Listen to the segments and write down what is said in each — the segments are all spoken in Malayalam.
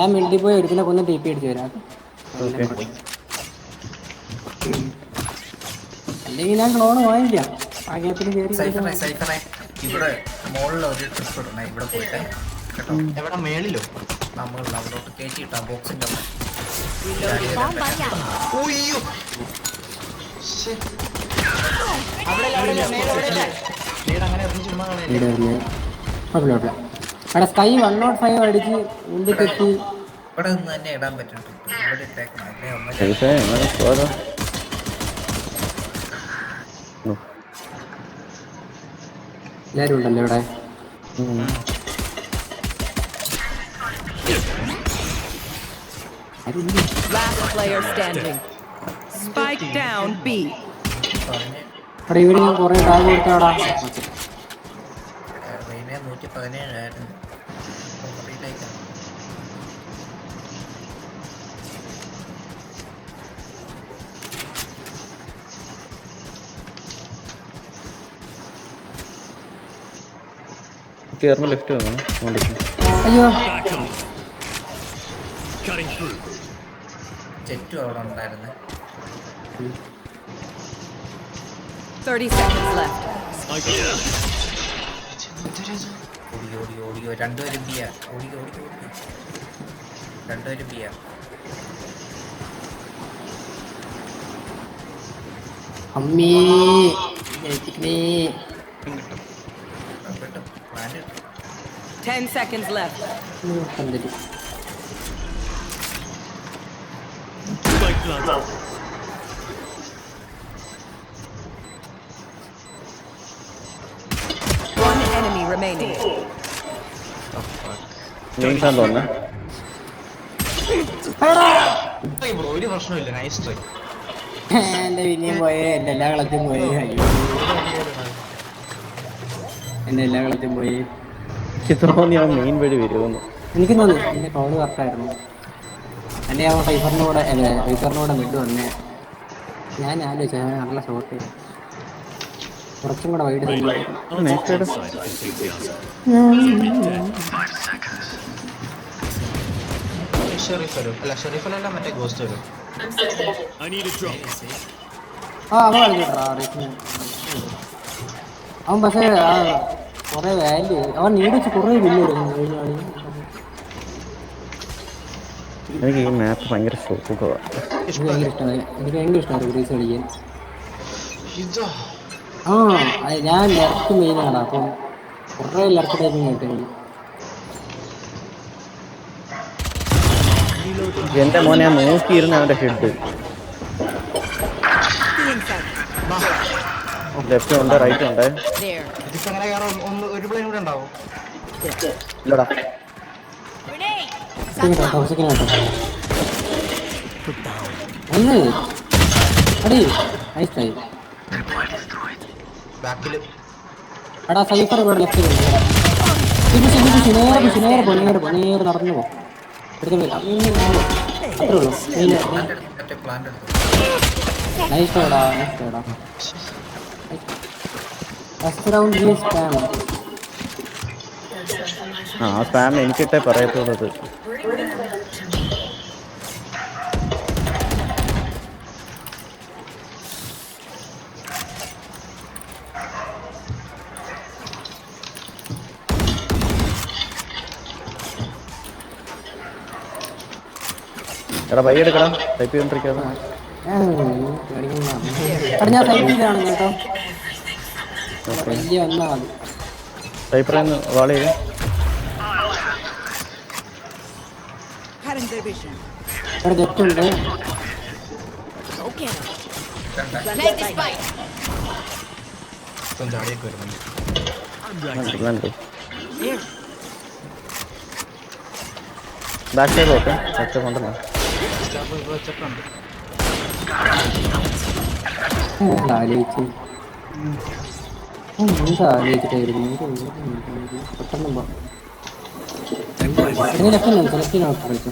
ഞാൻ മിണ്ടി പോയി ഒരുത്തിനെ കൊന്ന് ടി പി അടിച്ചു വരാം. ഓക്കെ. അല്ലെങ്കിൽ ഞാൻ ക്ലോണ് വാങ്ങിക്കാം. ആഗ്രഹത്തിന് കയറി സൈഫറെ ഇവിടെ മുകളിൽ ഒരു ട്രിപ്പ് ഇടണേ, ഇവിടെ പോയിട്ട് കേട്ടോ. എവിടെ മേളിലോ? നമ്മളിൽ അവിടോട്ട് കയറ്റി ഇട്ടാ ബോക്സിന്റെ അവിടെ. അവിടെ സ്കൈ 105 അടിച്ച് മുമ്പിൽ തെറ്റി. ഇവിടെ നിന്ന് തന്നെ ഇടാൻ പറ്റും. ഇവിടെ ഇട്ടേക്കണം. എല്ലാരും ഉണ്ടല്ലോ ഇവിടെ. Last player standing. Spike down B. അവിടെ ഇവിടെ ഞാൻ കുറെ ടാഗ് കൊടുത്താടാ. 117 ആയിരുന്നു. കേറുമ്പോ ലെഫ്റ്റ് വേണം. അയ്യോ ചെറ്റും അവിടെ ഉണ്ടായിരുന്നു. 30 seconds left. ഓടിയോ രണ്ടുപേരും ബിയ. ഓടിയോ രണ്ടുപേരും ബിയ. അമ്മേ 10 seconds left. One enemy remaining. ഒരു പ്രശ്നമില്ല. Nice try. എന്റെ പിന്നെയും പോയേ. എന്റെ എല്ലാ കളത്തിലും പോയേ. അയ്യോ എന്റെ എല്ലാ കളത്തിലും പോയി. മെയിൻ വഴി വരുമെന്ന് എനിക്ക് തോന്നി എന്റെ കോള് കറക്റ്റായിരുന്നു. എന്റെ അവൻ ഫൈഫറിനോടെ മിഡ് വന്നേ. ഞാൻ ആലോചിച്ച നല്ല ഷോട്ട് കുറച്ചും കൂടെ വൈഡ്. ഷെറീഫല്ല മറ്റേ ഗോസ്റ്റ് വരും. അവൻ കളിക്കട്ടാ. അവൻ പക്ഷേ കൊറേ വാല്യൂ അവൻ നീടിച്ച് കുറേ ബില്ല് കൊടുക്കുന്നു കഴിഞ്ഞ കളി. എനിക്ക് ഈ മാപ്പ് ഭയങ്കര സുഖമാണ്. എനിക്ക് ഭയങ്കര ഇഷ്ടമാണ് റീസ് കളിക്കാൻ. ഞാൻ ലെഫ്റ്റ് മെയിനാണ്. അപ്പം കുറേ ലെഫ്റ്റ് ടൈപ്പിങ് കിട്ടും. എന്റെ മോനെ നോക്കിയിരുന്ന അവന്റെ ഹെഡ് ലെഫ്റ്റ് ഉണ്ട് റൈറ്റ് ഉണ്ട്. ഒരു പ്ലെയിൻ കൂടെ ഉണ്ടാവും. ഇല്ലടാ എടാ സൈഫർ ഇവിടെ ലെഫ്റ്റ് നേരെ നടന്നു പോ. അത്രേ ഉള്ളൂ. നൈസ്ടാ. സ്പാം എനിക്കിട്ടേ പറയത്തുള്ളത്. എടാ വൈ എടുക്കണം. ടൈപ്പ് ചെയ്തോണ്ടിരിക്കാതെ ഞാൻ സൈഡിലാണ് കേട്ടോ. വലിയ വന്നാ മതി. ടൈപ്പറന്ന് വാള് ചെയ്യും. ഇവിടെ ജെറ്റുണ്ട്. ചാടിയൊക്കെ വരുന്നുണ്ട്. Back side okay. ഒറ്റ കൊണ്ടല്ലോ. ആലോചിച്ച് ആലോചിച്ചിട്ടായിരുന്നു പെട്ടെന്ന് സെലക്ട് കളിച്ചു.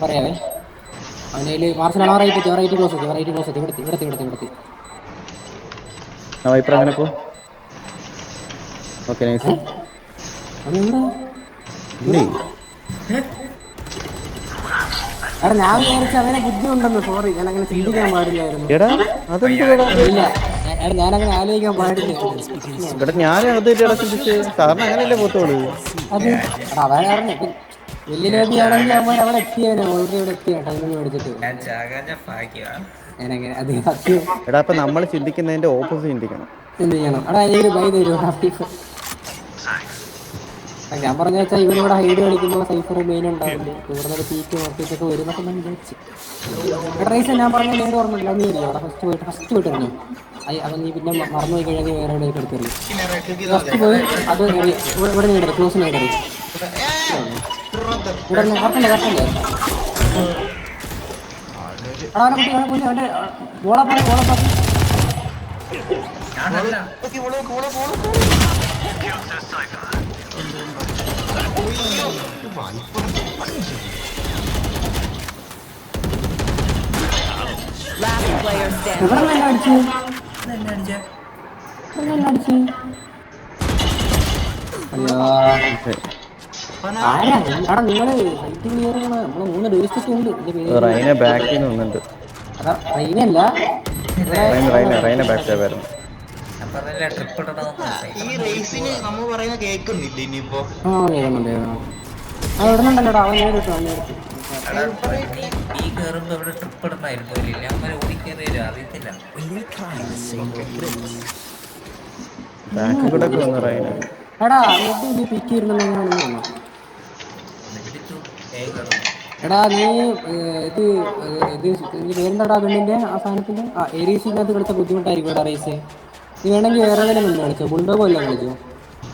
പറയാവേ അവനേല് മാർഷൽ റൈറ്റ് ക്ലോസ് ഇവിടത്തി ആ വൈപ്പർ അങ്ങനെ പോ. Okay nice. അതെന്താ ഇല്ലേ എടാ ഞാൻ വിചാരിച്ച അവനെ ബുദ്ധിയുണ്ടെന്ന്. സോറി, ഞാൻ അങ്ങനെ ചിന്തിക്കാൻ പാടില്ലായിരുന്നു. എടാ അതെന്തുവാടാ? ഇല്ല എടാ ഞാനങ്ങനെ ആലോചിക്കാൻ പാടില്ല. ഇവിടെ ഞാൻ അത് ചിന്തിച്ച് സാറിന് അങ്ങനെയല്ലേ പോത്തോളൂ. അത് എടാ അതാ കാരണം വലിയ ലോബിയാണെങ്കിൽ അവൻ അവിടെ എത്തിയാനോ ഓൾറെഡി ഇവിടെ എത്തിയ ടൈമിൽ മേടിച്ചിട്ട് ഞാൻ ചാകാഞ്ഞ ഭാഗ്യമാണ്. ഞാനങ്ങനെ അത് സത്യം എടാ അപ്പൊ നമ്മൾ ചിന്തിക്കുന്നതിന്റെ ഓപ്പോസിറ്റ് ചിന്തിക്കണം. എന്ത് ചെയ്യണം. എടാ എനിക്കൊരു ബൈ തരുമോ? ഞാൻ പറഞ്ഞ വെച്ചാൽ ഇവനിവിടെ ഹൈഡ് കളിക്കുമ്പോൾ സൈഫർ മെയിൻ ഉണ്ടാവില്ലേ, ഇവിടുന്ന് പീക്ക് നോക്കിയിട്ടൊക്കെ വരുന്നൊക്കെ ഞാൻ വിചാരിച്ചു. എടാ റൈസ് ഞാൻ പറഞ്ഞ നേരെ ഓർമ്മയില്ല. നീ അറിയോ അവിടെ ഫസ്റ്റ് പോയിട്ടിറങ്ങി അത് നീ പിന്നെ മറന്നു പോയി കഴിഞ്ഞാൽ വേറെ എവിടെയൊക്കെ എടുത്തെറിയും. ഫസ്റ്റ് പോയി അത് ഇവിടെ നേടരുത്, ക്ലോസ് നേടരുത്. ഇവിടെ കറക്കല്ലേ കറക്കല്ലേ. എടാ അവനെ കുട്ടി അവൻ്റെ ബോളാപ്പാക്കി ഞാനല്ല. Last player standing. ഇവിടെ നല്ല അടിച്ചു എന്നെ അടിച്ചേ. നല്ല അടിച്ചു. അയ്യോ ആരാ എടാ നിങ്ങള് സൈറ്റ് ക്ലിയർ ചെയ്യണം. നമ്മള് 3 ഡിവിസ്റ്റൊക്കെ ഉണ്ട്. റൈനെ ബാക്കിൽ നിന്ന് വന്നിട്ടുണ്ട്. അതാ റൈനല്ല റൈനെ ബാക്ക് ആയിരുന്നു. ഞാൻ പറഞ്ഞില്ല ട്രിപ്പ് ഈ റേസിന് നമ്മൾ പറയുന്ന കേൾക്കുന്നില്ല ഇനിയിപ്പോ. ആ കേൾക്കുന്നുണ്ട്. ആ ഇടുന്നുണ്ടല്ലോടാ. അവൻ നേരിട്ടു നേരിട്ടു. ഈ കയറുമ്പോ ഇവിടെ ട്രിപ്പ് ഇടണമായിരുന്നു. ഇല്ല അങ്ങനെ ഓടിക്കേറി വരും, അറിയത്തില്ല. ബാക്കിൽ കൂടെ ഒക്കെ വന്നു റൈന്. എടാ എന്നിട്ട് പിക്ക് ചെയ്തിരുന്നല്ലോ എങ്ങനെയാണെന്ന് തോന്നുന്നു. പിടിച്ചു കയറുന്നു. എടാ നീ ഇത് പേരെന്താടാ പെണ്ണിന്റെ ആ സാധനത്തിന്റെ ഏരീസിനകത്ത് കളിച്ച ബുദ്ധിമുട്ടായിരിക്കും എടാ റേസ്. നീ വേണമെങ്കിൽ വേറെ ഏതെങ്കിലും മുന്നേ കളിച്ചോ. ബുൾഡോഗോ എല്ലാം കളിച്ചോ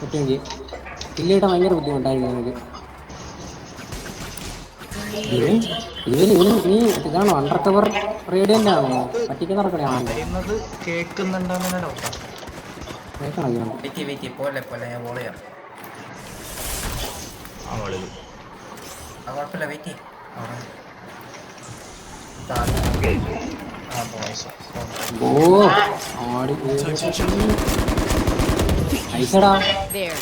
പറ്റുമെങ്കിൽ. ഇല്ലേട്ടാ ഭയങ്കര ബുദ്ധിമുട്ടായിരിക്കും നമുക്ക്. നീ ഇതാണോ അണ്ടർ കവർ റേഡിയന്റ് ആണോ പറ്റിക്കുന്ന നടക്കണേ? കേൾക്കുന്നുണ്ടോന്ന് ഡൗട്ടാ. വെറ്റി പോലെ ഞാൻ വോളയാ. കുഴപ്പമില്ല വെറ്റി. ഓ ആടി ഐസടാ. There.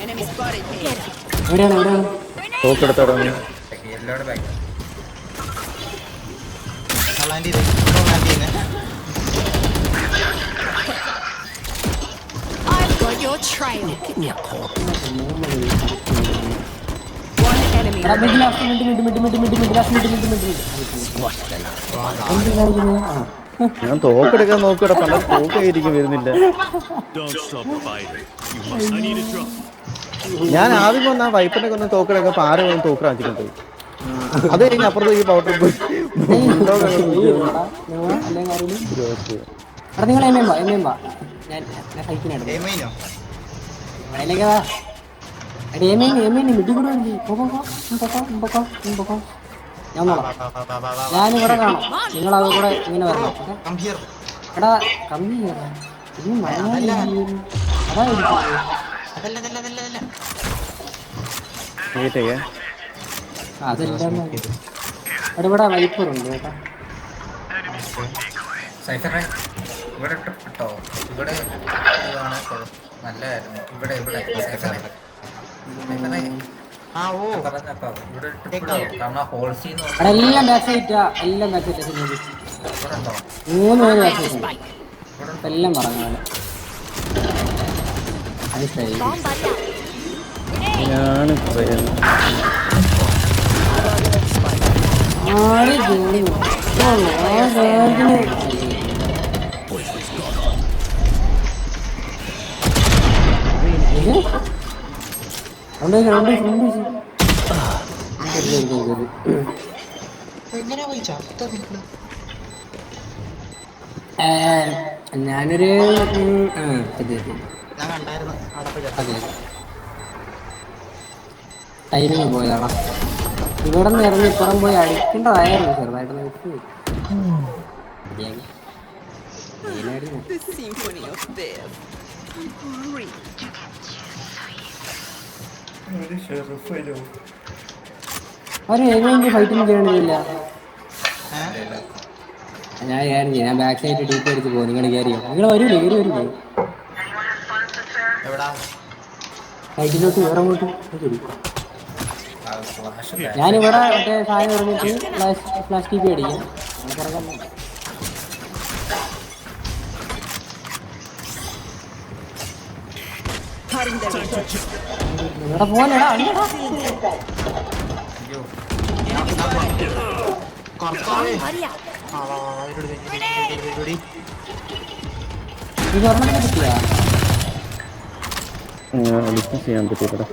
Enemy spotted. Get it. എവിടെയാണ് തോക്കെടുത്തോടാ നീ. എല്ലാവരുടെ back. I've got your trail. One enemy. ഞാൻ തോക്കെടുക്കാൻ നോക്കിയുടെ പണ്ട തോക്കായിരിക്കും വരുന്നില്ല. ഞാൻ ആദ്യം വന്ന വൈപ്പിനെ കൊന്ന് തോക്കെടുക്കാൻ പാര വന്ന് തോക്കാച്ചിട്ടുണ്ട്. അത് കഴിഞ്ഞ് അപ്പുറത്ത് ഈ പവർ ട്രിപ്പ് ഞാനിവിടെ കാണും. നിങ്ങളത് കൂടെ ഇങ്ങനെ വരണം. എടാ കമ്മി അതെല്ലാം ഇവിടെ വൈപ്പറുണ്ട് കേട്ടോ. സൈഫറെ ഇവിടെ ട്രിപ്പ് ഇട്ടോ. ഇവിടെ നല്ലതായിരുന്നു. ഇവിടെ സൈഫറെ പറഞ്ഞപ്പോ ഇവിടെ ട്രിപ്പ് ഇട്ടോ. കാരണം ഹോൾസീന്ന് എല്ലാം ബാക്ക് സൈറ്റാ. എല്ലാം ബാക്ക് സൈറ്റാ. ഇവിടെ ഉണ്ടോ? 3 പേര് ബാക്ക് സൈറ്റ് എല്ലാം പറഞ്ഞാണ്. അത് ശരി. ഞാൻ പറയുന്നു ഞാനൊരു ടൈമിങ് പോയതാടാ. ഇവിടെ നിന്ന് ഇറങ്ങി ഇപ്പുറം പോയി അടിക്കേണ്ടതായിരുന്നു ചെറുതായിട്ട്. The symphony of death. അവര് ഏതെങ്കിലും ഫൈറ്റൊന്നും ചെയ്യണില്ല. ഞാൻ ബാക്ക് സൈഡ് ഡീപ്പ് അടിച്ച് പോകും. നിങ്ങൾ കയറിയോ? നിങ്ങൾ വരൂലേ? വരൂലേ? എവിടാ സൈഡിലോട്ട് വേറെ അങ്ങോട്ട് ശരി. ഫ്ലാഷ് ഞാനിവിടെ മറ്റേ സാധനം പറഞ്ഞിട്ട് ഫ്ലാഷ് ടി പി അടിക്കും. ഇവിടെ പോലെടാ കർത്താവേ ഇത് ഒരെണ്ണം കിട്ടിയാ ഡിസ്റ്റൻസ് ചെയ്യാൻ പറ്റിയില്ല.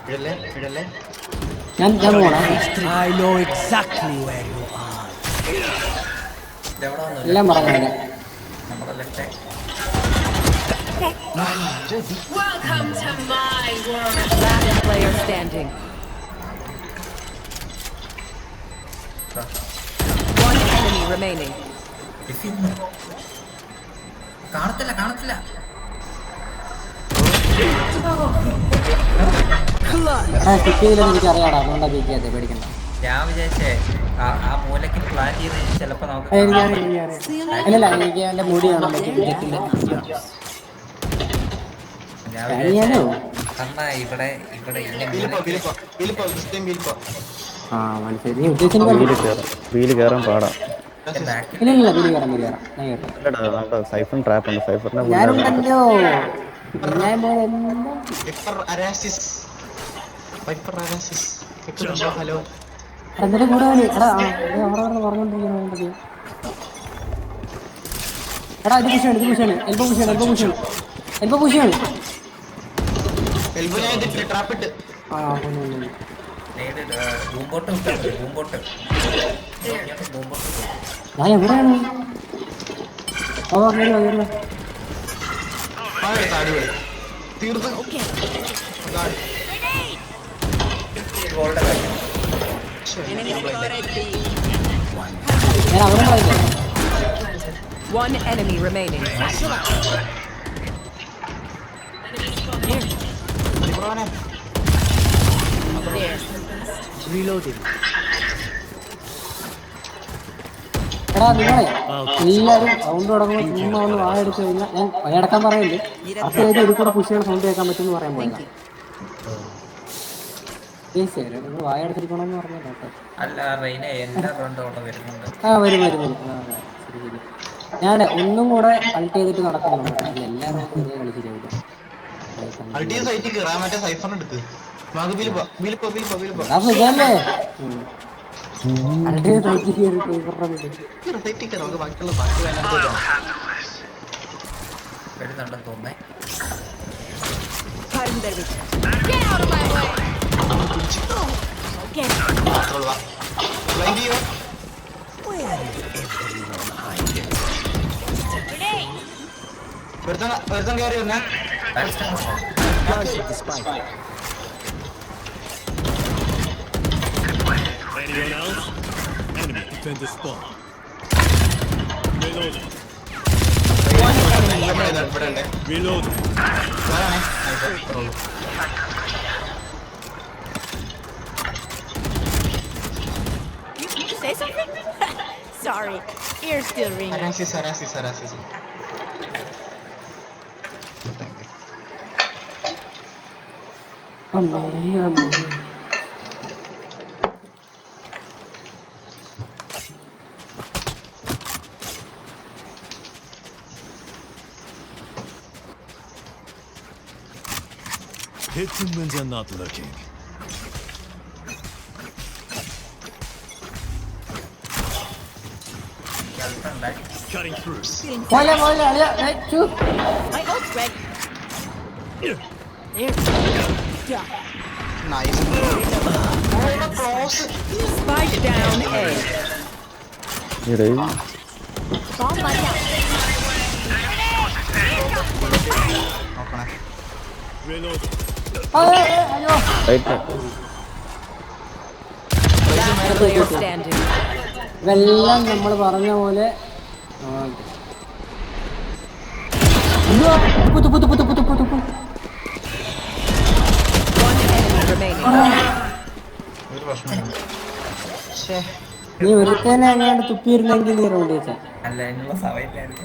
ഇടല്ലേ ഇടല്ലേ ഞാൻ പോണാ എല്ലാം പറഞ്ഞ നമ്മുടെ left Last player standing. One enemy remaining. കാണത്തില്ല കിട്ടിയതിലും എനിക്ക് അറിയാടാ. അതുകൊണ്ടാ ജയിക്കാതെ പേടിക്കണ്ട. ഞാൻ വിചാരിച്ചേ ആ മൂലക്ക് പ്ലാൻ ചെയ്ത് ചിലപ്പോ നമുക്ക് അല്ലല്ല എനിക്ക് എന്റെ മുടി കാണാൻ പറ്റും. ഞാൻ കഴിയാലോ? കണ്ണാ ഇവിടെ ഇന്ന ആ മനസ്സിലായി. നീ ഉദ്ദേശിച്ച വീല് കയറാൻ പാടാം. ബാക്കിൽ ഇല്ല വീട് കയറാൻ ഞാൻ കയറാം. സൈഫൺ ട്രാപ്പ് ഉണ്ട്. സൈഫറിനെ ഞാനുണ്ടല്ലോ. ഹലോ എന്നിട്ട് കൂടെ പറഞ്ഞോണ്ടിരിക്കുന്നത് എടാ ഇത് പുഷാണ്. എൽബോ പുഷാണ്. ട്രാപ്പിട്ട് ബൂംബോട്ട് ബൂംബോട്ട് ഞാൻ എവിടെയാണ്? തീർത്ത് ഗോൾഡ് കാര്യം ഞാൻ അവിടെ കളിക്കാം. One enemy remaining. എടാ നിങ്ങളെ എല്ലാവരും സൗണ്ട് തുടങ്ങുമ്പോൾ ചുമ്മാ ഒന്ന് വായെടുത്ത് കഴിഞ്ഞാൽ ഞാൻ വയടക്കാൻ പറയല്ലേ. അപ്പോൾ ഇതിൽ കൂടെ പുഷ് ചെയ്യണ സൗണ്ട് കേൾക്കാൻ പറ്റുമെന്ന് പറയാൻ പോയതാ. നിങ്ങൾ വായെടുത്തിരിക്കണമെന്ന് പറഞ്ഞാൽ കേട്ടോ. അല്ല റെയിന എന്റെ റൗണ്ട് അവിടെ വരുന്നുണ്ട്. വരും. ശരി. ഞാൻ ഒന്നും കൂടെ അൾട്ട് ചെയ്തിട്ട് നടക്കുന്നുണ്ട്. എല്ലാവരും കളിച്ചില്ല. സൈറ്റിൽ കയറാൻ മറ്റേ സൈഫറിന് എടുക്ക് വരുന്നുണ്ടെന്ന് തോന്നേ. കയറി വന്നേ Anyone else? Enemy defender spawn. Reloading. Reloading. You say something? Sorry, ears still ringing. Arasis. Hits him when they're not looking. Cutting through. My ult's ready. There. Nice. Spike down A. Bomb buddy out. Reloading. Last player standing. ഇതെല്ലാം നമ്മൾ പറഞ്ഞ പോലെ എന്തുവാ? തുപ്പു. One enemy remaining. ഒരു പ്രശ്നമില്ല. ശ്ശേ. നീ ഒരുത്തേനെ അങ്ങാണ്ട് തുപ്പിയിരുന്നെങ്കിൽ നീ റൗണ്ട് വെച്ചാ അല്ല അതിനുള്ള സമയമില്ലായിരുന്നു.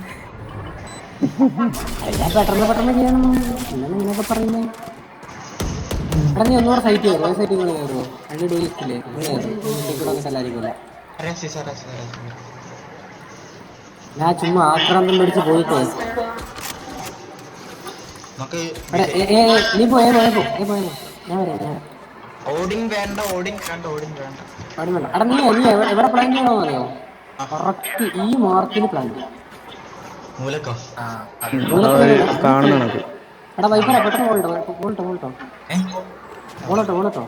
എല്ലാം പെട്ടെന്ന് ചെയ്യണം. എന്താണ് ഇങ്ങനെയൊക്കെ പറയുന്നത്? എടാ നീ ഒന്നുകൂടെ സൈറ്റ് കയറുമോ? സൈറ്റിൽ കൂടെ കയറുമോ? രണ്ട് ഡേ ലിസ്റ്റില്ലേ കൂടെ വന്നിട്ട് എല്ലാവർക്കും ഇല്ല. രസി. ഞാൻ ചുമ്മാ ആക്രാന്തം പിടിച്ച് പോയിട്ടേ. നമുക്ക് നീ പോയേ ഞാൻ വരാം. ഓടിങ് വേണ്ട. എടാ നീ എവിടെ പ്ലാൻ ചെയ്യണമെന്ന് അറിയോ? കറക്റ്റ് ഈ മാർക്കിന് പ്ലാൻ ചെയ്യും. മൂലക്കോ? ആ കാണുന്നതാണ്. എടാ വൈപ്പറാ പെട്ടെന്ന് ഓളട്ടോ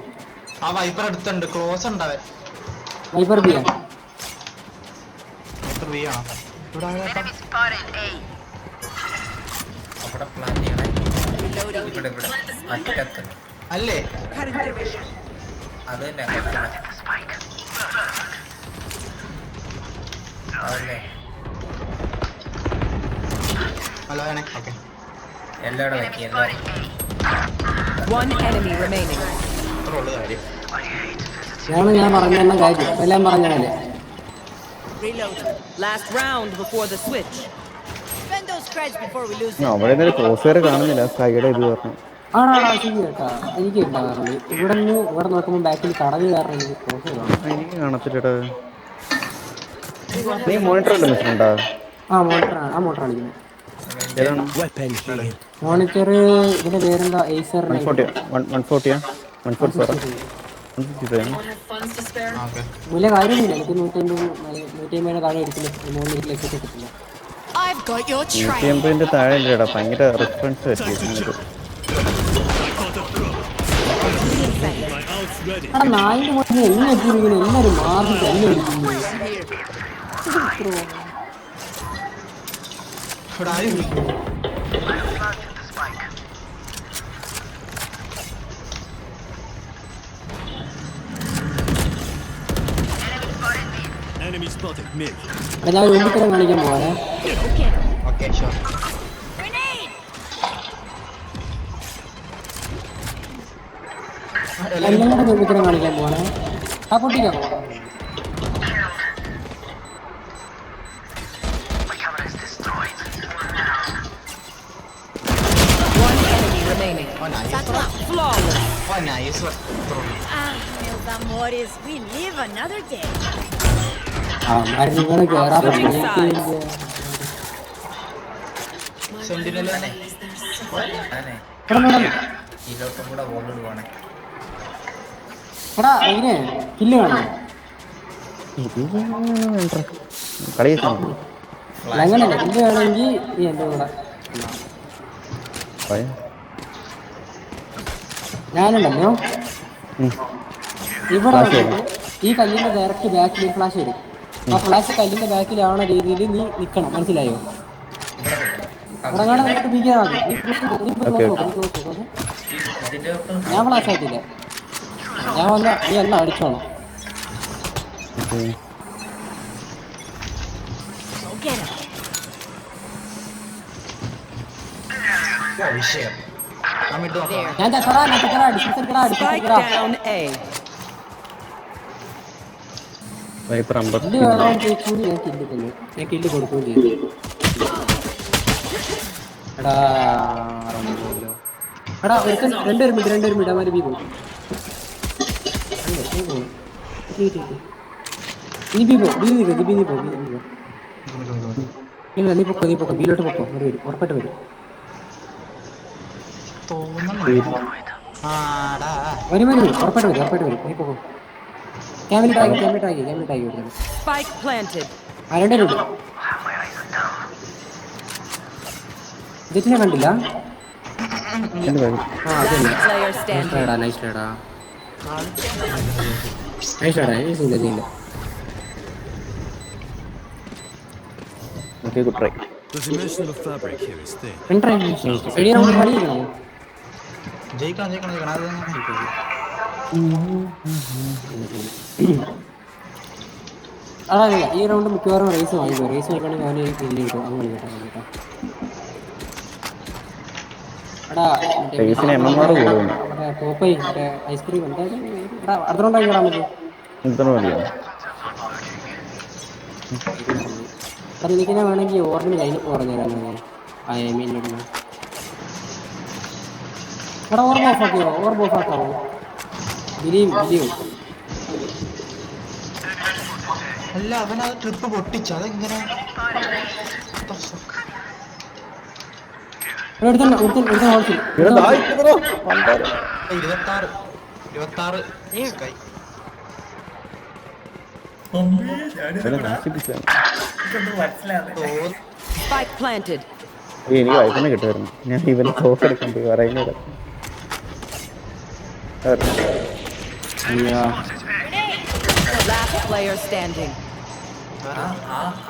ആ വൈപ്പർ അടുത്തുണ്ട്. ക്ലോസ് ഉണ്ടാവേ. വൈപ്പർ ബിയാ വൈപ്പർ ബി ആണോ? ഇവിടെ അവിടെ പ്ലാൻ ചെയ്യണേ. ഇവിടെ അറ്റത്ത് അല്ലേ? അത് തന്നെ അതല്ലേ ഹലോ ഓക്കെ. എല്ലാവരും വയ്ക്കി എല്ലാവരും. One enemy remaining. അത്ര ഉള്ളു കാര്യം. ഞാൻ പറഞ്ഞ കാര്യം എല്ലാം പറഞ്ഞാലേ. Reload. Last round before the switch. Spend those creds before we lose them. അവിടെ നിന്ന് ക്രോസ് വരെ കാണുന്നില്ല. സ്കൈയുടെ ഇത് പറഞ്ഞു. ആണാടാ ശരി കേട്ടാ. എനിക്ക് ഉണ്ടാകാറുണ്ട് ഇവിടെ നോക്കുമ്പോൾ ബാക്കിൽ കടവ് കാരണം എനിക്ക് ക്രോസ് കാണാം. എനിക്ക് കാണത്തില്ലടാ. നീ മോണിറ്റർ അല്ലേ മിസ്സിലുണ്ടാ? മോട്ടർ കളിക്കുന്നത്. ഏതാണ്? Weapon here. മോണിറ്റർ ഇതിന്റെ പേരെന്താ? Acer 140. 147. ഓക്കെ. വലിയ കാര്യമൊന്നുമില്ല. എനിക്ക് 150 താഴെ എടുക്കില്ല. 3 ലക്ഷത്തിൽ കിട്ടില്ല. I've got your trail. 150 താഴെ ഇല്ലടാ. ഭയങ്കര റെസ്പോൺസ് പറ്റില്ല. My ult's ready. എടാ നായിന്റെ മുന്നിൽ എങ്ങനെ എത്തിയിരിക്കുന്നു? എല്ലാവരും മാറി തന്നെ ഇരിക്കുന്നു. ഇവിടെ ആരും Enemy spotted mid. എടാ ഞാൻ വീണ്ടും കാണിക്കാൻ പോവാനേ. Okay sure. Grenade. എല്ലാം കൂടെ വീണ്ടും കാണിക്കാൻ പോവാനേ. ആ പൊട്ടിക്കാമോ? One enemy remaining. Flawless. Nice. Ah, meus amores, we live another day. നിങ്ങൾ കേറാ. സെന്റിനൽ അതെ ഇതിലോട്ടും കൂടെ വോളിഡ് പോണേ. എടാ ഇതിനെ കില്ല് കാണോ? കളി അങ്ങനല്ല കില്ല് വേണമെങ്കിൽ ഈ എൻ്റെ കൂടെ ഞാനുണ്ടല്ലോ ഇവിടെ ഈ കല്ലിന്റെ ഡയറക്റ്റ് ബാക്കിൽ ഫ്ലാഷ് വരും. ആ ഫ്ലാഷ് കല്ലിന്റെ ബാക്കിലാവണ രീതിയിൽ നീ നിൽക്കണം. മനസ്സിലായോ? ഉറങ്ങാതെ നമുക്ക് പിടിക്കാൻ ഞാൻ ഫ്ലാഷ് ആയിട്ടില്ല. ഞാൻ വന്ന നീ എല്ലാം അടിച്ചോണം. Get him. വിഷയം. ഞാൻ ചക്കറാ Spike down A. Wiper 50. Kill വേണം ചോദിച്ചൂടി. ഞാൻ കില്ല് തന്നു. ഞാൻ കില്ല് കൊടുക്കുകയും ചെയ്തു. എടാ ഒരുത്തൻ രണ്ടുപേരും മിഡ് അവന്മാര് ബി പോകും. ഇല്ല നീ പൊക്കോ ബിയിലോട്ട് പൊക്കോ. അവർ വരും, ഉറപ്പായിട്ട് വരും. വരും ഉറപ്പായിട്ട് വരും. നീ പൊക്കോ. ക്യാമിൽ ടാഗ് കൊടുക്കണം. Spike planted. രണ്ടുപേരുണ്ട്. ജെറ്റിനെ കണ്ടില്ല. അതന്നെ Player standing. നൈസ് ഇല്ല. Okay good try. The dimensional fabric here is thin. കളിക്കണോ? ജയിക്കണം. അതല്ല ഈ റൗണ്ട് മിക്കവാറും റേസ് വാങ്ങിക്കും. റേസ് വാങ്ങിക്കണമെങ്കിൽ അവന് കില്ല് കിട്ടും. അങ്ങനെ കേട്ടോ. എടാ ഫേസിന് MMR കൂടുന്നു. പോപ്പൈ മറ്റേ ഐസ്ക്രീം എന്തായാലും എടാ അടുത്തോണ്ടായിക്കോടാ നമുക്ക് ഇത്ര മതിയോ? എടാ നിനക്കിനെ വേണമെങ്കിൽ ഓറിന് ലൈനപ്പ് പറഞ്ഞുതരാം ഞാൻ ഐ മീൻ എടാ ഓർമ്മ ഓഫാക്കിയോ ഓർമ്മ ഓഫാക്കാവോ ബിലീവ് അല്ല അവൻ ആ ട്രിപ്പ് പൊട്ടിച്ചു അതെങ്ങനെ എടുത്തോ ഹോൾസിൽ ഇവിടെ ദാ ഇരിക്കുന്നെടോ, പണ്ടാരം. 26 സ്കൈ. ഇവനെ നശിപ്പിച്ചാണ്. ഇതൊന്നും മനസ്സിലാവുന്നില്ല. Spike planted. എനിക്ക് വൈഫിനെ കിട്ടുമായിരുന്നു. ഞാൻ ഇവനെ തോക്കെടുക്കാൻ പോയി പറയുന്നത്. Last player standing.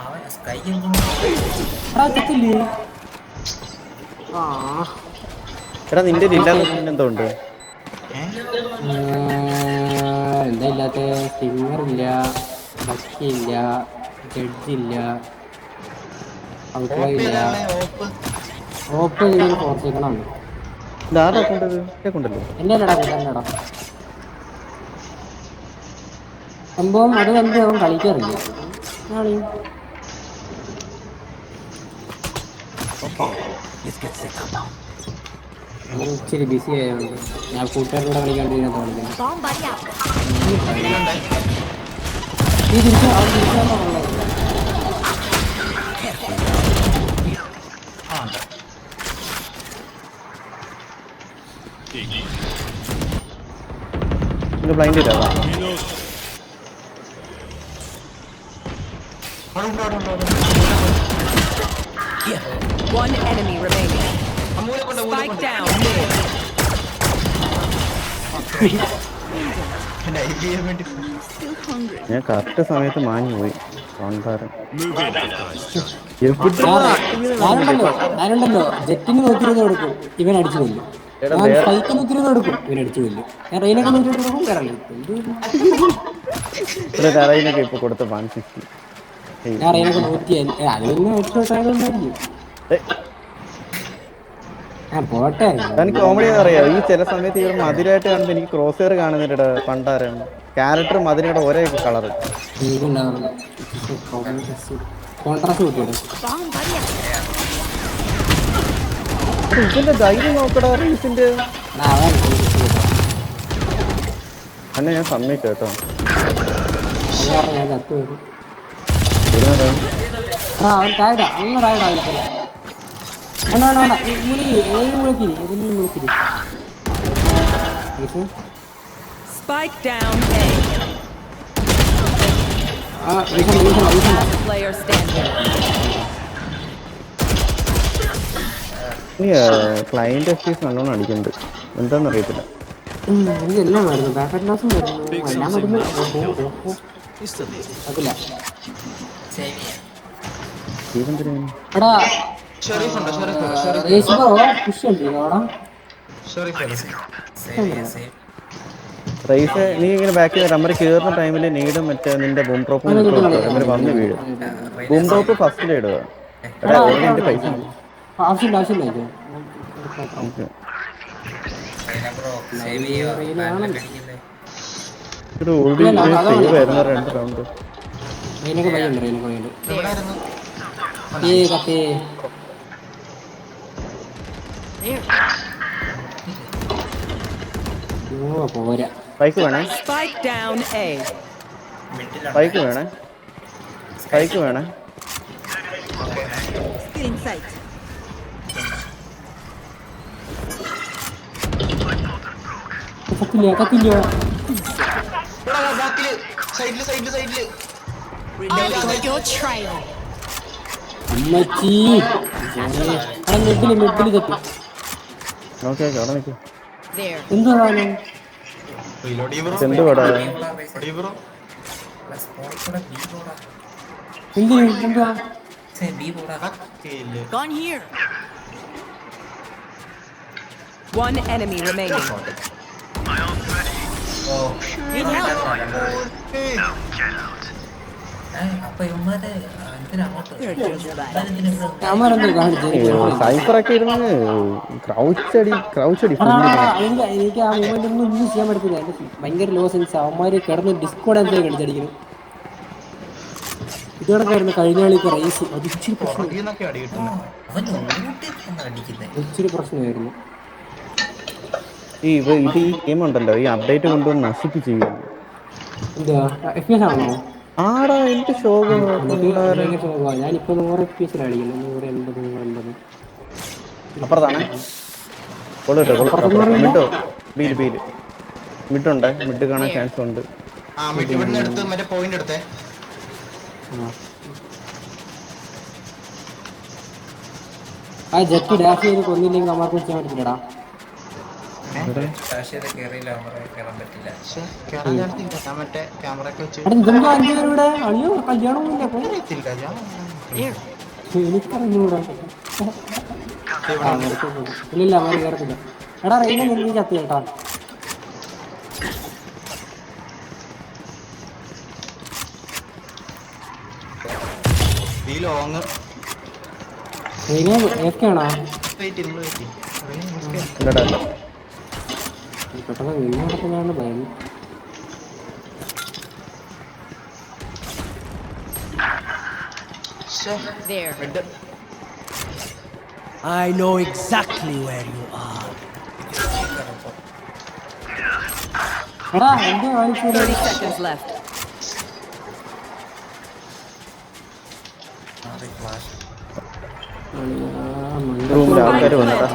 അവൻ സ്കൈ എന്തും എടാ നിന്റെ ജില്ലാ എന്തോ ഉണ്ട്? എന്താ ഇല്ലാത്ത സ്റ്റിങ്ങർ ഇല്ല ബക്കി ഇല്ല ജഡ്ജ് ഇല്ല ഔട്ട്ലൈ ഇല്ല ഓപ്പ് ഇതിന് ഫോർസിക്കണമാണ് ഇതാരാ കൊണ്ടത്? കൊണ്ടല്ലോ. എൻ്റെ അല്ലടാ കൂട്ടാനടാ സംഭവം അത് കണ്ട് അവൻ കളിക്കാറില്ല ഇച്ചിരി ബിസി ആയതുകൊണ്ട് ഞാൻ കൂട്ടുകാരുടെ കൂടെ കളിക്കാണ്ടിരുന്ന നീ തിരിച്ചു അവൻ തിരിച്ചു ബ്ലൈൻഡ് ചെയ്താ One enemy remaining. Spike down mid. ഞാൻ കറക്റ്റ് സമയത്ത് മാഞ്ഞു പോയി. Move in, guys. ഞാനുണ്ടല്ലോ ജെറ്റിന് 120 കൊടുക്കും ഇവൻ അടിച്ചു കൊല്ലും ഞാൻ സ്പൈക്കിന് 120 കൊടുക്കും ഇവൻ അടിച്ചു കൊല്ലും ഞാൻ റെയിനൊക്കെ 120 കൊടുക്കും റൈനൊക്കെ ഇപ്പൊ കൊടുത്ത 160. ഞാൻ റെയിനൊക്കെ 100 അത് പിന്നെ ഒറ്റ പോട്ടെ എനിക്ക് കോമഡി അറിയാം. ഈ ചില സമയത്ത് ഇവർ മധുരമായിട്ട് കാണുമ്പോൾ എനിക്ക് ക്രോസ് ഹെയർ കാണുന്നില്ല. പണ്ടാരാണ് ക്യാരക്ടർ മധുരയുടെ ഒരേ കളറ്. ഇതിന്റെ ധൈര്യം നോക്കടാ റീസിന്റെ. അന്നെ ഞാൻ സമ്മതിക്കാം കേട്ടോ. അവൻ താഴെ അങ്ങ് താഴെ Spike down A. Last player standing. നീ ക്ലൈന്റ് എക്സ്പീസ് നല്ലോണം അടിക്കുന്നുണ്ട്. എന്താണെന്ന് അറിയത്തില്ല. എല്ലാം വരുന്നു ബാക്കറ്റ് ഗ്ലാസും വരുന്നു എല്ലാം വരുന്നു അതില്ല എടാ റൈസ് നീ ഇങ്ങനെ ബാക്കിൽ നമ്പർ കയറുന്ന ടൈമിൽ നീടും മറ്റേ നിന്റെ ബൂം ഡ്രോപ്പ് വന്ന് വീഴും. ബൂം ഡ്രോപ്പ് ഫസ്റ്റിൽ ഇടുക. എന്റെ പൈസ ആവശ്യമില്ല വരുന്ന 2 റൗണ്ട് റെയിനൊക്കെ പയ്യുണ്ട് കത്തേ പോരാ ബൈക്ക് വേണേ. Spike down A. ബൈക്ക് വേണേ. ബൈക്ക് വേണേ. Still in sight. കത്തില്ല സൈഡില് I'll your trail. അമ്മച്ചി മെഡില് കത്തി ഓക്കെ അവിടെ നിൽക്കും. There. എന്താണ് എന്ത് പടാ എന്തുവാ Gone here. One enemy remaining. അപ്പൊ ഇവന്മാര് They're just bad. ക്യാമറ കാണിച്ചു സൈഫറൊക്കെ ഇരുന്ന് ക്രൗച്ചടി ഫുള്ളി. എനിക്ക് ആ മൂമെന്റ് ഒന്നും യൂസ് ചെയ്യാൻ പറ്റത്തില്ല. ഭയങ്കര ലോ സെൻസ്. അവന്മാര് കിടന്ന് ഡിസ്കോഡ് എന്താ കളിച്ചടിക്കുന്നു. ഇതോടൊക്കെയായിരുന്നു കഴിഞ്ഞ കളിക്ക് റേസ്. അത് ഇച്ചിരി പ്രശ്നം, പുറകിന്നൊക്കെ അടി കിട്ടുന്നത്. അവൻ ഊട്ടി അടിക്കുന്നേ. ഇച്ചിരി പ്രശ്നമായിരുന്നു. ഇത് ഈ ഗെയിം ഉണ്ടല്ലോ, ഈ അപ്ഡേറ്റ് കൊണ്ടുവന്ന് നശിപ്പിച്ച് എന്താ FPS ആണോ? ആടാ എന്ത് ശോകം. ഞാനിപ്പോ 100 FPS അടിക്കുന്നത്. 180, 180. അപ്പുറത്താണ് മിഡ് മിഡുണ്ട്. മിഡ് കാണാൻ ചാൻസ് ഉണ്ട്. ഇവിടുന്ന് എടുത്ത് മറ്റേ പോയിന്റ് എടുത്തേ. ആ ജെറ്റ് ഡാഷ് ചെയ്ത് കൊന്നില്ലെങ്കിൽ നമ്മൾക്ക് ചെയ്യാൻ പറ്റില്ലടാ. കേറിയില്ല, കയറാൻ പറ്റില്ല. പക്ഷെ കേറാൻ ചാൻസ് ഇല്ല. ഞാൻ മറ്റേ ക്യാമറ ഒക്കെ വെച്ച് എടാ ഇതെന്തോ 5 പേരുടെ അളിയോ കല്യാണമൊന്നുമില്ല. അറിയത്തില്ല. എനിക്കറിഞ്ഞൂടാ. ഇല്ലില്ല അവര് കയറത്തില്ല. എടാ റെയിനെ നിന്ന് ചത്തി കേട്ടാ. ഈ ലോങ് റെയിനെ ഏക്കാണോ? പെട്ടെന്ന് വീട് നടക്കുന്നതാണ് ഭയം. There. I know exactly where you are. എടാ എന്റെ വായിച്ചു 30 seconds left. റൂമിൽ ആൾക്കാർ വന്നടാ.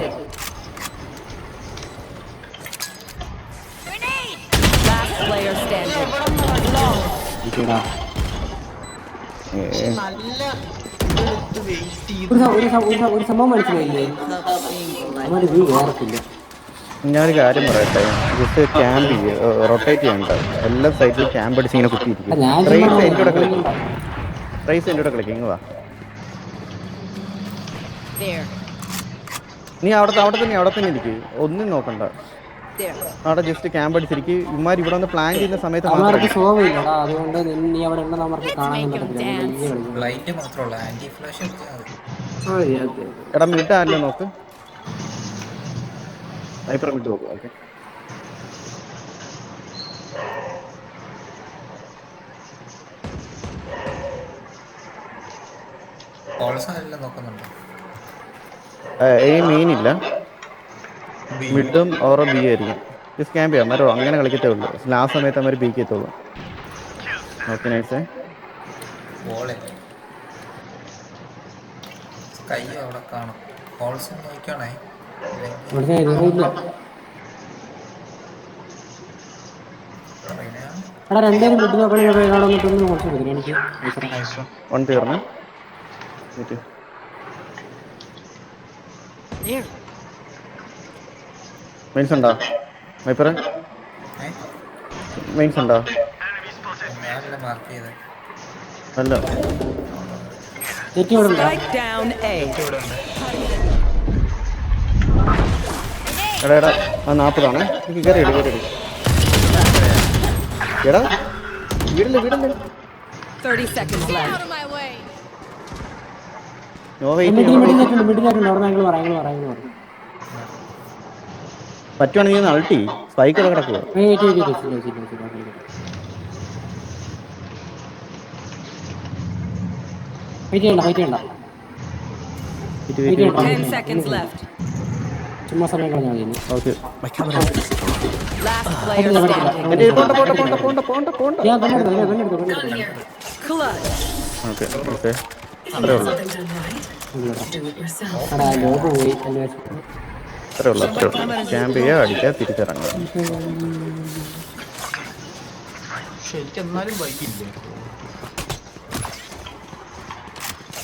Last player standing. ഒരു സംഭവം മനസ്സിലായില്ലേ? അവന്മാര് വീട് കയറത്തില്ല. ഞാനൊരു കാര്യം പറയട്ടെ, ജസ്റ്റ് ക്യാമ്പ് റൊട്ടേറ്റ് ചെയ്യണ്ട. എല്ലാ സൈഡിലും ക്യാമ്പ് അടിച്ച് ഇങ്ങനെ കുത്തിയിരിക്കും. റേസ് എൻ്റെ കൂടെ കളിക്കും. വാ, There. നീ അവിടെ തന്നെ ഇരിക്കും. ഒന്നും നോക്കണ്ട. There. അവിടെ ജസ്റ്റ് ക്യാമ്പ് അടിച്ചിരിക്കും. ഇമാർ ഇവിടെ വന്ന് പ്ലാൻ ചെയ്യുന്ന സമയത്ത് അവന്മാർക്ക് സ്വഭാവമില്ലടാ. അതുകൊണ്ട് നീ അവിടെ ഉണ്ടെന്ന് അവർക്ക് കാണാൻ Make 'em dance. പറ്റത്തില്ല. ലൈറ്റ് മാത്രമുള്ള ആന്റി ഫ്ലാഷ് എടുത്താൽ മതി. എടാ മിഡ് ആരല്ലോ നോക്ക്. സൈപ്പർ മിഡ് നോക്കും. ഓക്കെ, കോൾസാരെല്ലാം നോക്കുന്നുണ്ടോ? മെയിൻ ഇല്ല. മിഡും ഓറോ ബി ആയിരിക്കും. ജസ്റ്റ് ക്യാമ്പ് ചെയ്യാം. അന്നേരം അങ്ങനെ കളിക്കത്തേ ഉള്ളൂ. ലാസ്റ്റ് സമയത്ത് അമ്മ ബി എത്തുള്ളൂ. ഓക്കെ നൈസേ. കൈ അവിടെ കാണും. കോൾസ് നോക്കണേ. ഇവിടെ ഇല്ല. എടാ രണ്ടേരും വീട്ടിൽ നോക്കണമെന്ന് കുറച്ച് കൊടുക്കും എനിക്ക്. വൺ തീർന്നു. മെയിൻസ് ഉണ്ടോ വൈപ്പറെ? മെയിൻസ് ഉണ്ടോ? ഞാനല്ല മാർക്ക് ചെയ്ത്. അല്ല Strike down A. എടാ ആ 40 എനിക്ക് കയറി എടാ വീടല്ലേ 30 seconds left. പറ്റുവാണെങ്കിൽ നീ അൾട്ടി സ്പൈക്ക് കിടക്കുക. ചുമ്മാ സമയം കളഞ്ഞാൽ മതി. Okay Last player standing. Clutch. Okay okay അത്രേ ഉള്ളൂ. ക്യാമ്പ് ചെയ്യുക, അടിക്കുക, തിരിച്ചിറങ്ങുക. എനിക്ക് എന്നാലും ബൈക്കില്ലേ.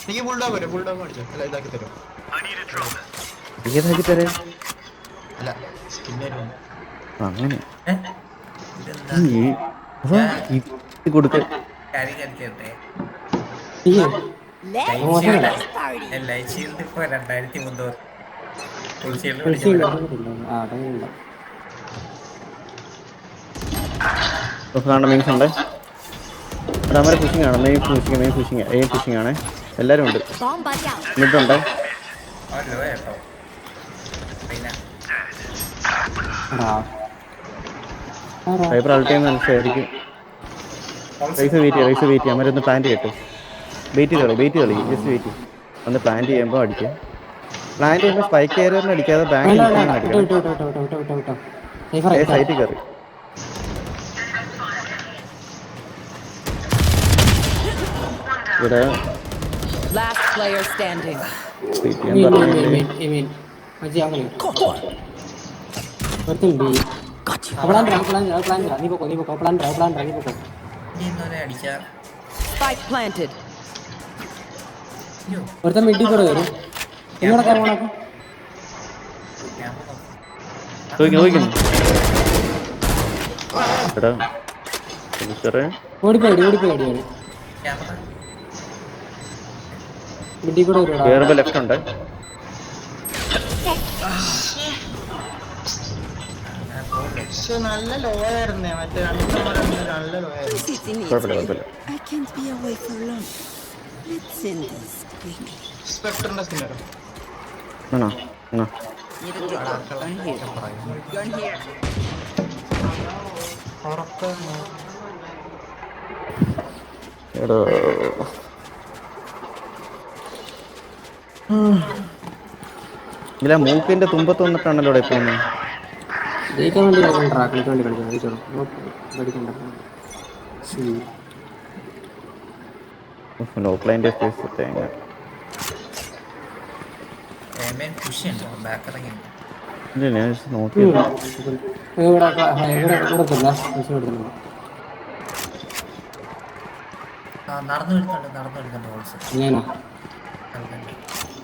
എനിക്ക് ബുൾഡോഗ് അടിച്ചോ. അല്ല ഇതാക്കി തരും. ഏതാക്കി തരേ? അല്ല സ്കിന്നായിരുന്നു. അങ്ങനെ ഇതെന്താ കൊടുക്ക. കാര്യം കളിച്ചേ. ലൈറ്റ് ഷീൽഡ് ഇപ്പൊ 2300. ഫുൾ ഷീൽഡ് മീൻസ് ഉണ്ട്. നമ്മുടെ ഫിഷിംഗ് ആണ്, മെയിൻ ഫിഷിംഗ് ആണ്. എല്ലാവരും ഉണ്ട്. Bomb buddy out. മിഡുണ്ട്. ലോ കേട്ടോ പിന്നെ സൈബർ അൾട്ടൈം മനസ്സിലായിരിക്കും. റൈസ് വെയിറ്റ് ചെയ്യാം. അവരൊന്ന് പ്ലാന്റ് ചെയ്യട്ടെ. വെയിറ്റ് ചെയ്ത് കളി ജസ്റ്റ് വെയിറ്റ്. ഒന്ന് പ്ലാന്റ് ചെയ്യുമ്പോൾ അടിക്കുക. പ്ലാന്റ് ചെയ്യുമ്പോൾ സ്പൈക്ക് കയറിയൊന്നും അടിക്കാതെ ബാങ്ക് സൈറ്റിൽ കയറി. ഇവിടെ Last player standing. വെയിറ്റ് ചെയ്യാൻ പറഞ്ഞില്ലേ. നീ പോക്കോ ഇന്നലെ അടിച്ചാ Spike planted. ഒരുത്തൻ മിഡി കൂടെ വരും. നിങ്ങളുടെ കയറണോ? ചോദിക്കുന്നു എടാ സാറേ ഓടിപ്പോയി മിഡി കൂടെ വരും. കയറുമ്പോൾ ലെഫ്റ്റ് ഉണ്ട്. നല്ല ലോ ആയിരുന്നേ, മറ്റേ 2 നല്ല ലോ ആയിരുന്നു. കുഴപ്പമില്ല. I can't be away for long. Let's end this quickly. സ്പെക്ടറിന്റെ സ്കിന്നർ ആണോ? എടോ ഇല്ല, മൂക്കിന്റെ തുമ്പത്ത് വന്നിട്ടാണല്ലോ ഇവിടെ പോകുന്നത്. ജയിക്കാൻ വേണ്ടി കളിക്കണം. നോക്ലൈൻ്റെ സ്പേസ് തേങ്ങ. പുഷ് ഉണ്ടോ ബാക്ക് ഇറങ്ങി ഇല്ല ഞാൻ നോക്കിയത്. നടന്നു വരുന്നുണ്ട് ഹോൾസ്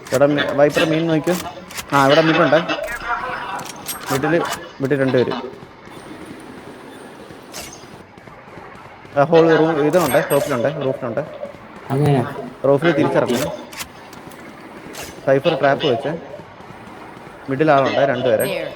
ഇവിടെ വൈപ്പർ മീൻ നോക്കിയോ. ഇവിടെ മീനുണ്ട്. വീട്ടിൽ 2 പേര്. ഹോൾ റൂം ഇതുണ്ട്. റൂഫിലുണ്ട്. റൂഫിൽ തിരിച്ചിറങ്ങും. സൈഫർ ട്രാപ്പ് വെച്ച് മിഡിൽ ആളുണ്ട് 2 പേരെ. There.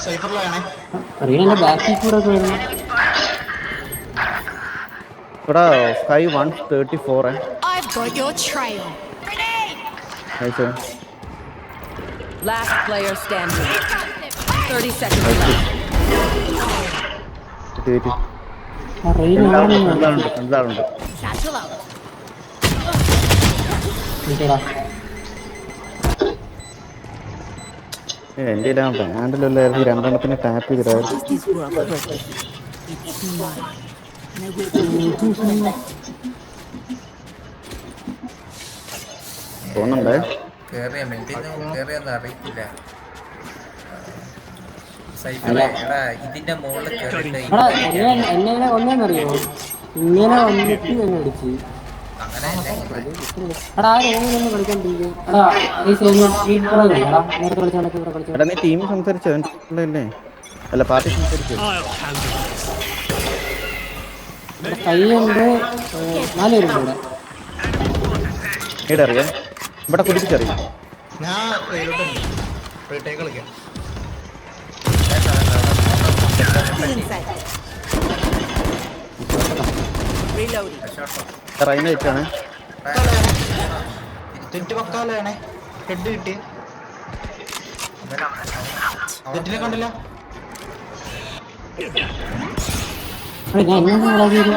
സൈഫറിലാണേ. ബാക്കിൽ കൂടെ വരുന്നു. ഇവിടെ Sky 134. I've got your trail. അയച്ചോ. Last player standing. 30 seconds left. രണ്ടാളുണ്ട്. Satchel out. എൻ്റെ ബാൻഡിലല്ലായിരുന്നു. 2 എണ്ണത്തിന് ടാപ്പ് ചെയ്തിട്ടായിരുന്നു. Is this world perfect? It's mine. And I will തോന്നുന്നുണ്ടേ. കേറിയ മെൽറ്റിന്ന് കേറിയൊന്നും അറിയില്ല. സൈഫിലെ എടാ ഇതിന്റെ മുകളിൽ കേറിയിട്ട് എന്നെ ഒന്നേന്നറിയോ, ഇങ്ങനെ വന്നിട്ട് എന്നെ അടിച്ച്. അങ്ങനെ തന്നെ എടാ എങ്ങനെ കളിക്കണ്ടിരിക്കും. നേരത്തെ കളിച്ചാണൊക്കെ ഇവിടെ കളിച്ചു. എടാ നീ ടീം സംസാരിച്ചോ? അല്ലേ അല്ല പാർട്ടി സംസാരിച്ചോ? I'll handle this. കൈയുണ്ട് 4 പേരുണ്ട് ഇവിടെ. ഇവിടെ അറിയാം. ഇവിടെ കുടിപ്പിച്ചറിയാം. ഞാൻ റീടേക്ക് കളിക്കാം. inside. Reloading. റൈന വെച്ചാണ്. തെറ്റ് പക്കാലാണേ. ഹെഡ് കിട്ടി. തെറ്റിനെ കണ്ടില്ല. ഞാൻ എങ്ങനെ കളകിയത്?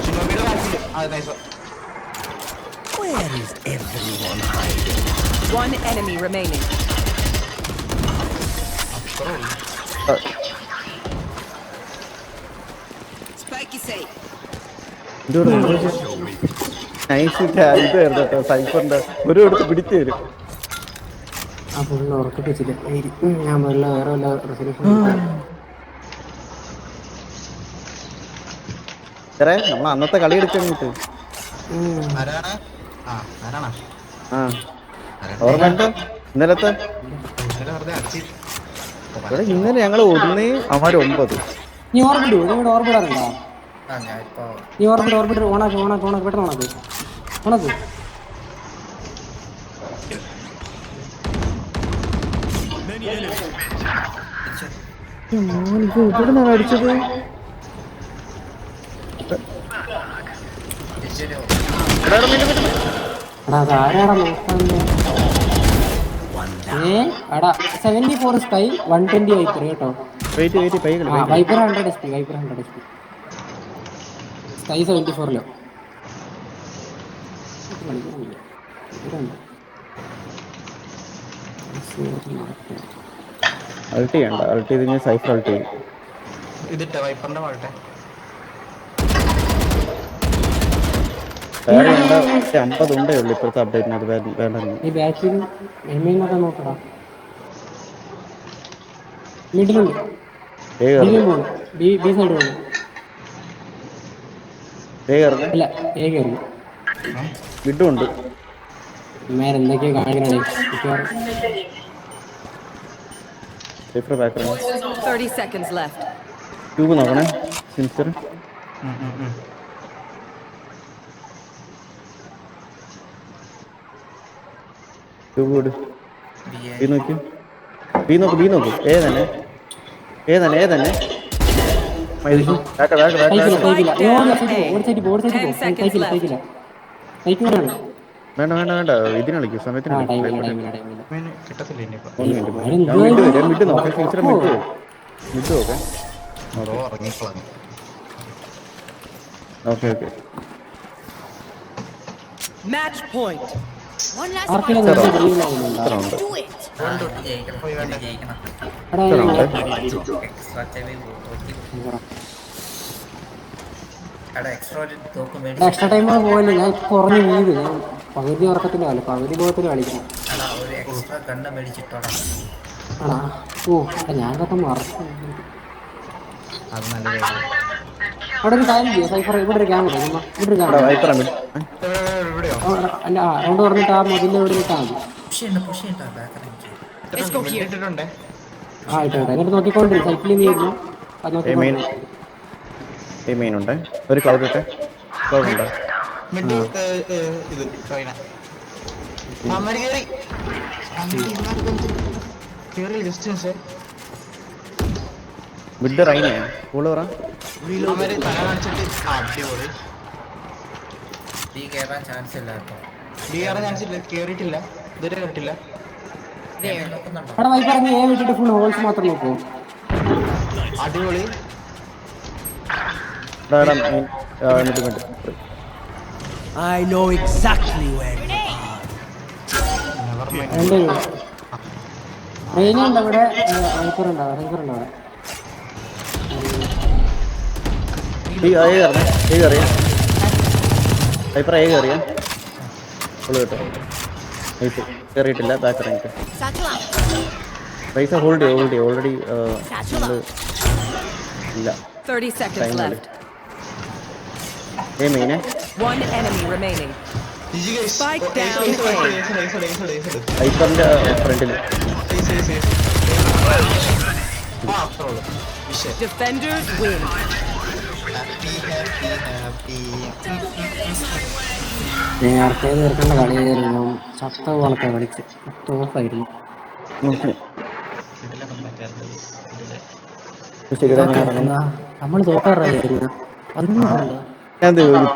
ഷിനോബിയുടെ ബാക്കിൽ അത് nice. Where is everyone hiding? One enemy remaining. Spikey safe. Nice ഇതായിരുന്നു കേട്ടോ. സൈഫറിന്റെ ഒരു എടുത്ത് പിടിച്ചു തരും. ആ ഫുള്ള് ഉറക്കിപ്പിച്ചില്ല. ഞാൻ വേറെ വല്ല റെസൊല്യൂഷൻ നമ്മൾ അന്നത്തെ കളി എടുക്കണിട്ട്. ആരാണ്? ആരാണോ? ഓർമ്മയുണ്ടോ ഇന്നലത്തെ? ഇന്നലെ വെറുതെ അടിച്ച് ഇവിടെ ഇന്നലെ ഞങ്ങൾ 1 അവന്മാർ 9. നീ ഓർബിഡ് ഇവിടെ ഓർബിടാറുണ്ടോ? ആ ഞാൻ ഇപ്പൊ നീ ഓർബിഡ് ഓണാക്ക് പെട്ടെന്ന് ഓണാക്ക്. Many enemies. ഇവിടെ നിന്നാണ് അടിച്ചത്. തിരിച്ചൊരു എടാ അതാരാടാ നോക്കാന്ന്? എടാ 74 സ്കൈ 120 വൈപ്പർ കേട്ടോ. വെയിറ്റ് പൈ കളി. വൈപ്പർ 100 SP സ്കൈ 74 അൾട്ട് ചെയ്യണ്ട. അൾട്ട് ചെയ്ത് കഴിഞ്ഞാൽ സൈഫർ അൾട്ട് ചെയ്യും. ഇതിട്ടെ വൈപ്പറിന്റെ പാട്ടെ വേറെ 50 ഉണ്ടേ ഉള്ളൂ ഇപ്പോഴത്തെ അപ്ഡേറ്റിന്. അത് വേണ്ട. ഈ ബാക്കിൽ എമ്മയൊക്കെ നോക്കടാ. മിഡിലുണ്ട് ബി സൈഡ് പോകുന്നു. അല്ല എ കയറി. വിഡും ഉണ്ട്. എന്തൊക്കെയോ കാണിക്കണേ. Cipher background 30 seconds left. Tube നോക്കണേ സിൻസ്റ്റർ. ട്യൂബ് വിട്. ബി നോക്ക്. ഏ തന്നെ വേണ്ട ഇതിന് കളിക്കും സമയത്തിന് കിട്ടത്തില്ല ഇനിയിപ്പോ മിഡ് നോക്കാം. സിൻസ്റ്റർ മിഡ് നോക്കാം. ഇറങ്ങിക്കളഞ്ഞു okay Match point. One last ആർക്കെങ്കിലും one. ഇത്ര ഉണ്ട്. Do it. എക്സ്ട്രാ ടൈം പോയല്ലേ. ഞാൻ കുറഞ്ഞു വീട്. ഞാൻ പകുതി ഉറക്കത്തിന് കളി പകുതി ബോധത്തിന് കളിക്കണം. ആണോ? ഞാനതൊക്കെ മറന്നു. അത് നല്ല അവിടെ ഒരു കാര്യം ചെയ്യാം. സൈഫർ ഇവിടെ ഒരു ക്യാമറ ഇവിടെ ഒരു ക്യാമറ. Wiper mid. അല്ല റൗണ്ട് പറഞ്ഞിട്ട് ആ മതിലിന്റെ ഇവിടെ ഇട്ടാൽ മതി. Let's go here. ഇട്ടിട്ടുണ്ടേ ഇട്ടോ എന്നിട്ട് നോക്കിക്കൊണ്ടിരിക്കും. സൈക്കിളിൽ നീയിരുന്നു അത് നോക്കിക്കൊണ്ട് മെയിൻ ഉണ്ട്. ഒരു ക്ലൗഡ് ഇട്ടെ. ക്ലൗഡ് ഉണ്ടോ? മിഡ് ഇത് ചൈന അമ്മര് കേറി ഡിസ്റ്റൻസ് മിഡ് റൈനെയാ കൂള് പറ. അമ്മര് തല കാണിച്ചിട്ട് അടിപൊളി ഡി കേറാൻ ചാൻസ് ഇല്ല കേട്ടോ. ഡി ആർ ചാൻസ് ഇല്ല. കേറിയിട്ടില്ല ഇതുവരെ കേട്ടില്ല. അവിടെ വൈപ്പ് ഇറങ്ങി ഏ വിട്ടിട്ട് ഫുൾ ഹോൾസ് മാത്രം നോക്കൂ. അടിപൊളി I know exactly where you എൻ്റെ റെയിനുണ്ട് അവിടെ. വൈപ്പർ ഉണ്ടാവും അവിടെ. വൈപ്പർ ഏ കയറിയാ ഫുള്ള് കേട്ടോ. നൈസ് കയറിയിട്ടില്ല. ബാക്ക് ഇറങ്ങിട്ട് Satchel out. പൈസ ഹോൾഡ് ചെയ്യും. ഓൾറെഡി ഇല്ല. 30 seconds left. ഏ മെയിനെ One enemy remaining. Spike down A. വൈപ്പറിന്റെ ഫ്രണ്ടിൽ Defenders win. നേരത്തെ തീർക്കേണ്ട കളിയായിരുന്നു. ചത്ത പോലത്തെ കളിച്ച് ഓഫായിരുന്നു. നമ്മൾ തോക്കാറായിരുന്നു.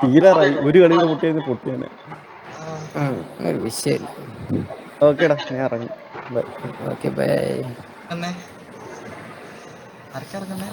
തീരാറായി. ഒരു കളിയുടെ മുട്ടിയെന്ന് പൊട്ടിയാണ്. ഒരു വിഷയം. ഓക്കേടാ ഞാൻ ഇറങ്ങി. ബൈ. Okay bye. തന്നെ ആർക്കിറങ്ങുന്നേ